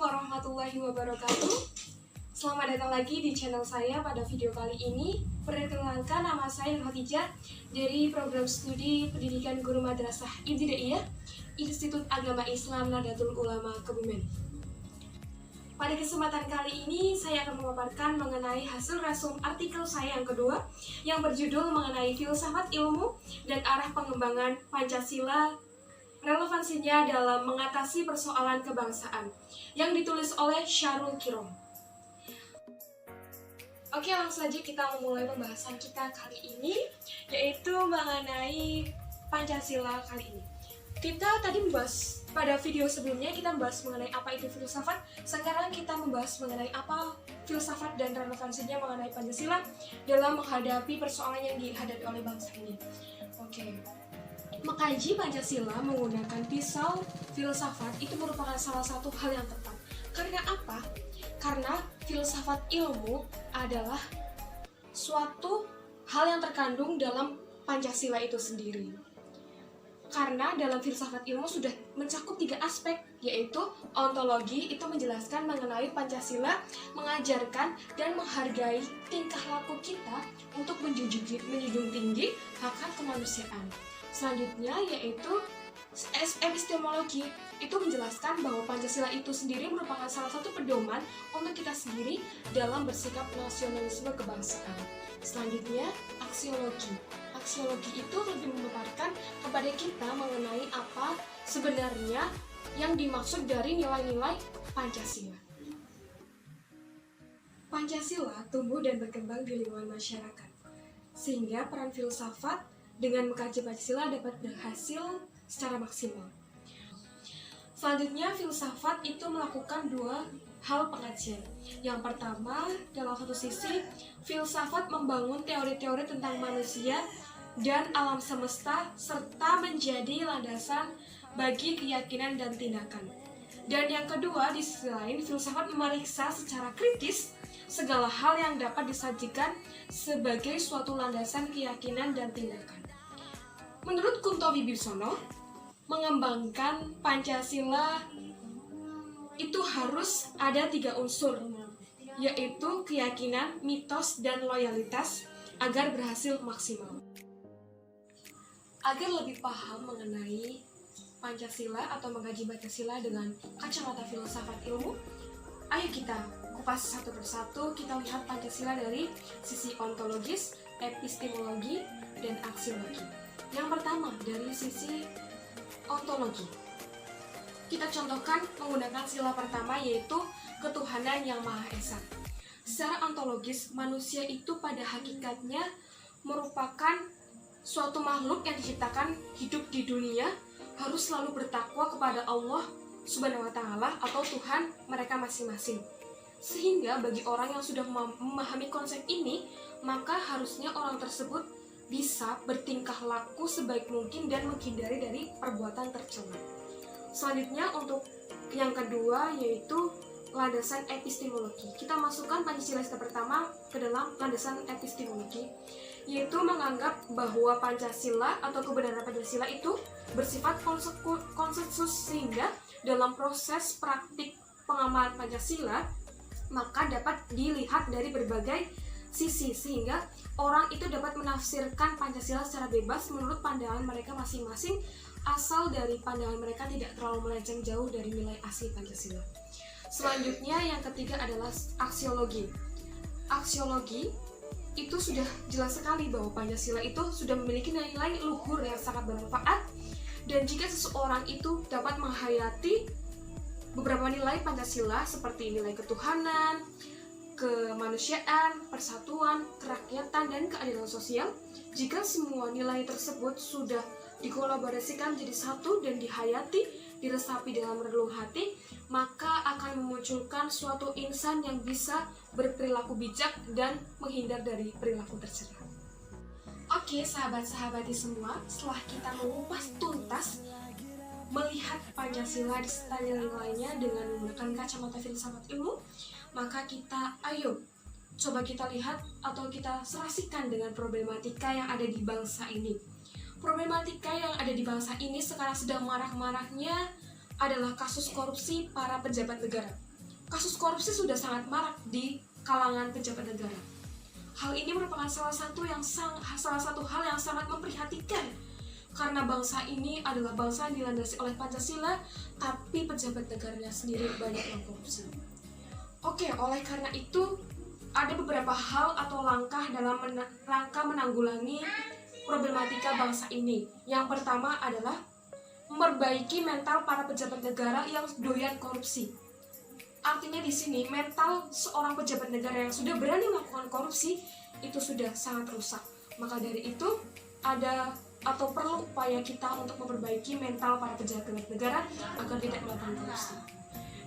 warahmatullahi wabarakatuh. Selamat datang lagi di channel saya pada video kali ini. Perkenalkan, nama saya Nur Khadijah dari program studi pendidikan guru madrasah Ibtidaiyah Institut Agama Islam Nahdlatul Ulama Kebumen. Pada kesempatan kali ini saya akan memaparkan mengenai hasil resum artikel saya yang kedua yang berjudul mengenai filsafat ilmu dan arah pengembangan Pancasila, relevansinya dalam mengatasi persoalan kebangsaan, yang ditulis oleh Syarul Kirom. Oke, langsung saja kita memulai pembahasan kita kali ini, yaitu mengenai Pancasila kali ini. Kita tadi membahas, pada video sebelumnya kita membahas mengenai apa itu filsafat. Sekarang kita membahas mengenai apa filsafat dan relevansinya mengenai Pancasila dalam menghadapi persoalan yang dihadapi oleh bangsa ini. Oke. Mengkaji Pancasila menggunakan pisau filsafat itu merupakan salah satu hal yang tepat. Karena apa? Karena filsafat ilmu adalah suatu hal yang terkandung dalam Pancasila itu sendiri. Karena dalam filsafat ilmu sudah mencakup 3 aspek, yaitu ontologi, itu menjelaskan mengenai Pancasila, mengajarkan dan menghargai tingkah laku kita untuk menjunjung tinggi hak-hak kemanusiaan. Selanjutnya yaitu epistemologi, itu menjelaskan bahwa Pancasila itu sendiri merupakan salah satu pedoman untuk kita sendiri dalam bersikap nasionalisme kebangsaan. Selanjutnya aksiologi. Aksiologi itu lebih memaparkan kepada kita mengenai apa sebenarnya yang dimaksud dari nilai-nilai Pancasila. Pancasila tumbuh dan berkembang di lingkungan masyarakat, sehingga peran filsafat dengan mengkaji Pancasila dapat berhasil secara maksimal. Selanjutnya, filsafat itu melakukan 2 hal pengajian. Yang pertama, dalam satu sisi, filsafat membangun teori-teori tentang manusia dan alam semesta serta menjadi landasan bagi keyakinan dan tindakan. Dan yang kedua, di sisi lain, filsafat memeriksa secara kritis segala hal yang dapat disajikan sebagai suatu landasan keyakinan dan tindakan. Menurut Kunto Wibisono, mengembangkan Pancasila itu harus ada 3 unsur, yaitu keyakinan, mitos, dan loyalitas agar berhasil maksimal. Agar lebih paham mengenai Pancasila atau mengkaji Pancasila dengan kacamata filsafat ilmu, ayo kita kupas satu persatu, kita lihat Pancasila dari sisi ontologis, epistemologi, dan aksiologi. Yang pertama, dari sisi ontologi. Kita contohkan menggunakan sila pertama, yaitu ketuhanan yang Maha Esa. Secara ontologis, manusia itu pada hakikatnya merupakan suatu makhluk yang diciptakan hidup di dunia, harus selalu bertakwa kepada Allah Subhanahu wa Ta'ala atau Tuhan mereka masing-masing. Sehingga bagi orang yang sudah memahami konsep ini, maka harusnya orang tersebut bisa bertingkah laku sebaik mungkin dan menghindari dari perbuatan tercela. Selanjutnya, untuk yang kedua yaitu landasan epistemologi. Kita masukkan Pancasila pertama ke dalam landasan epistemologi, yaitu menganggap bahwa Pancasila atau kebenaran Pancasila itu bersifat konsensus, sehingga dalam proses praktik pengamalan Pancasila maka dapat dilihat dari berbagai sisi, sehingga orang itu dapat menafsirkan Pancasila secara bebas menurut pandangan mereka masing-masing, asal dari pandangan mereka tidak terlalu melenceng jauh dari nilai asli Pancasila. Selanjutnya, yang ketiga adalah aksiologi. Aksiologi itu sudah jelas sekali bahwa Pancasila itu sudah memiliki nilai luhur yang sangat bermanfaat, dan jika seseorang itu dapat menghayati beberapa nilai Pancasila seperti nilai ketuhanan, kemanusiaan, persatuan, kerakyatan, dan keadilan sosial, jika semua nilai tersebut sudah dikolaborasikan menjadi satu dan dihayati, diresapi dalam relung hati, maka akan memunculkan suatu insan yang bisa berperilaku bijak dan menghindar dari perilaku tercela. Oke, sahabat-sahabati semua, setelah kita mengupas tuntas melihat Pancasila serta nilai-nilainya dengan menggunakan kacamata filsafat ilmu, maka ayo coba kita lihat atau kita serasikan dengan problematika yang ada di bangsa ini. Problematika yang ada di bangsa ini sekarang sedang marak-maraknya adalah kasus korupsi para pejabat negara. kasus korupsi sudah sangat marak di kalangan pejabat negara. Hal ini merupakan salah satu hal yang sangat memprihatinkan, karena bangsa ini adalah bangsa yang dilandasi oleh Pancasila, tapi pejabat negaranya sendiri banyak yang korupsi. Oke, oleh karena itu ada beberapa hal atau langkah dalam rangka menanggulangi problematika bangsa ini. Yang pertama adalah memperbaiki mental para pejabat negara yang doyan korupsi. Artinya di sini mental seorang pejabat negara yang sudah berani melakukan korupsi itu sudah sangat rusak. Maka dari itu ada atau perlu upaya kita untuk memperbaiki mental para pejabat negara agar tidak melakukan korupsi.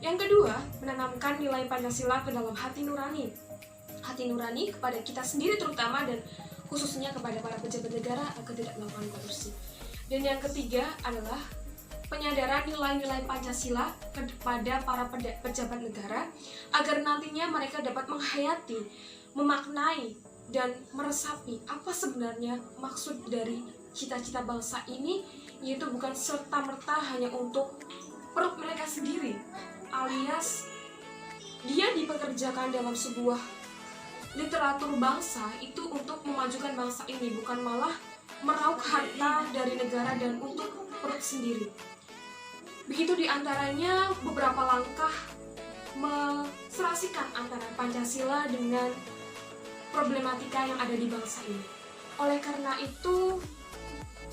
Yang kedua, menanamkan nilai Pancasila ke dalam hati nurani. Hati nurani kepada kita sendiri terutama, dan khususnya kepada para pejabat negara agar tidak melakukan korupsi. Dan yang ketiga adalah penyadaran nilai-nilai Pancasila kepada para pejabat negara agar nantinya mereka dapat menghayati, memaknai, dan meresapi apa sebenarnya maksud dari cita-cita bangsa ini, yaitu bukan serta-merta hanya untuk perut mereka sendiri, alias dia dipekerjakan dalam sebuah literatur bangsa itu untuk memajukan bangsa ini, bukan malah meraup harta dari negara dan untuk perut sendiri. Begitu diantaranya beberapa langkah menserasikan antara Pancasila dengan problematika yang ada di bangsa ini. Oleh karena itu,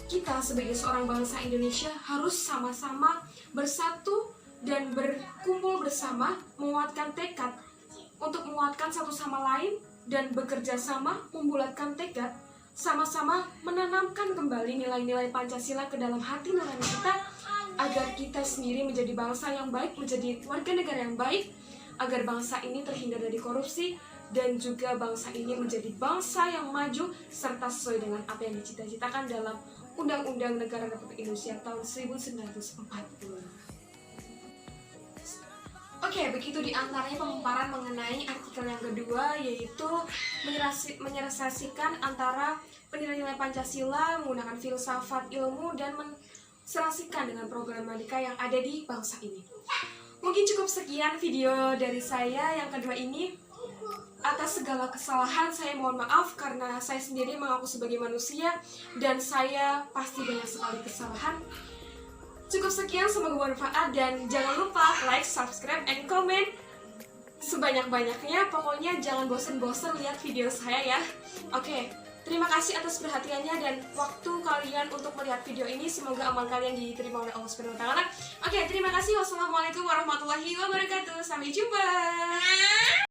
kita sebagai seorang bangsa Indonesia harus sama-sama bersatu dan berkumpul bersama, menguatkan tekad untuk menguatkan satu sama lain dan bekerja sama membulatkan tekad, sama-sama menanamkan kembali nilai-nilai Pancasila ke dalam hati nurani kita, agar kita sendiri menjadi bangsa yang baik, menjadi warga negara yang baik, agar bangsa ini terhindar dari korupsi, dan juga bangsa ini menjadi bangsa yang maju serta sesuai dengan apa yang dicita-citakan dalam Undang-Undang Negara Republik Indonesia tahun 1940. Oke, begitu diantaranya pemaparan mengenai artikel yang kedua, yaitu menyelesaikan antara nilai-nilai Pancasila menggunakan filsafat ilmu dan menserasikan dengan problematika yang ada di bangsa ini. Mungkin cukup sekian video dari saya yang kedua ini. Atas segala kesalahan saya mohon maaf, karena saya sendiri mengaku sebagai manusia dan saya pasti banyak sekali kesalahan. Cukup sekian, semoga bermanfaat, dan jangan lupa like, subscribe, and comment sebanyak-banyaknya. Pokoknya jangan bosan-bosan lihat video saya ya. Oke, terima kasih atas perhatiannya dan waktu kalian untuk melihat video ini. Semoga amal kalian diterima oleh Allah SWT. Oke, terima kasih. Wassalamualaikum warahmatullahi wabarakatuh. Sampai jumpa.